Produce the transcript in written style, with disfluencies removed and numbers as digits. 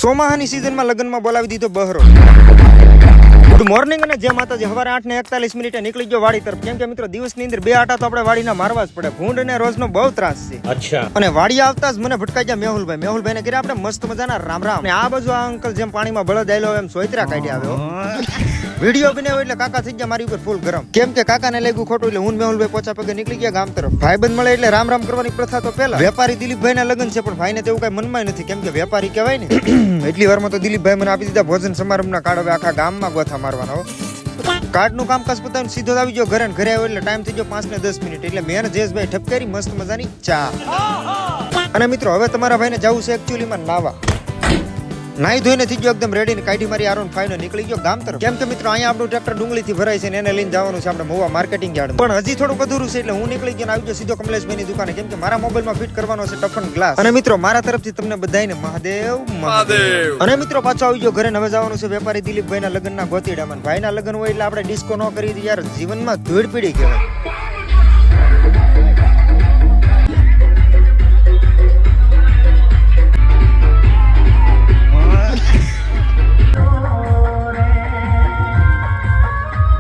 ચોમાહાની સિઝનમાં લગ્નમાં બોલાવી દીધો બહરો. ગુડ મોર્નિંગ અને જય માતાજી. સવારે 8:41 નીકળી ગયો વાડી તરફ. કેમ કે મિત્રો દિવસની અંદર 2 આટા તો આપણે વાડીના મારવા જ પડે. ભૂંડ અને રોજનો બહુ ત્રાસ છે. અચ્છા. અને વાડી આવતા જ મને ભટકાઈ ગયા મેહુલભાઈ ને કર્યા આપણે મસ્ત મજાના રામ રામ. અને આ બાજુ આ અંકલ જેમ પાણીમાં બળદ આયલો એમ સોયત્રા કાઢી આવ્યો. વિડીયો બનાવ્યો એટલે કાકા થઈ ગયા મારી ઉપર ફૂલ ગરમ. કેમ કે કાકાને લાગ્યું ખોટું એટલે હું મેહુલભાઈ પોચા પગે નીકળી ગયા ગામ તરફ. ભાઈબંધ મળે એટલે રામ રામ કરવાની પ્રથા તો પહેલા. વેપારી દિલીપભાઈ ના લગ્ન છે પણ ભાઈને તેવું કઈ મનમાં નથી. કેમ કે વેપારી કહેવાય ને. એટલી વારમાં તો દિલીપભાઈ મને આપી દીધા ભોજન સમારંભના કાર્ડ. હવે આખા ગામમાં ગોથા મારવાનો. કાર્ડનું કામકાજ પતાવીને સીધો આવી ગયો ઘરે. ઘરે આવ્યો એટલે ટાઈમ થઈ ગયો 5 ને 10 મિનિટ. એટલે મેં જયેશભાઈ ઠપકારી મસ્ત મજાની ચા. અને મિત્રો હવે તમારા ભાઈને જવું છે એકચ્યુઅલીમાં નાવા. નાઈ ધોઈને થઈ ગયો એકદમ રેડી ને કાઢી મારી R15 ને નીકળી ગયો ગામ તરફ. કેમ કે મિત્રો અહીંયા આપણું ટ્રેક્ટર ડુંગળીથી ભરાય છે ને એને લઈને જવાનું છે આપણે મોવા માર્કેટિંગ યાર્ડ. પણ હજી થોડુંક અધૂરું છે એટલે હું નીકળી ગયો આવી ગયો સીધો કમલેશભાઈની દુકાને. કેમ કે મારા મોબાઈલમાં ફિટ કરવાનો છે ટફન ગ્લાસ. અને મિત્રો મારા તરફથી તમને બધાને મહાદેવ. અને મિત્રો પાછો આવી ગયો ઘરે. હવે જવાનું છે વેપારી દિલીપભાઈના લગ્નના ગોતીડામાં. ભાઈના લગ્ન હોય એટલે આપણે ડિસ્કો ન કરી યાર જીવનમાં ધૂળ પીડી કહેવાય.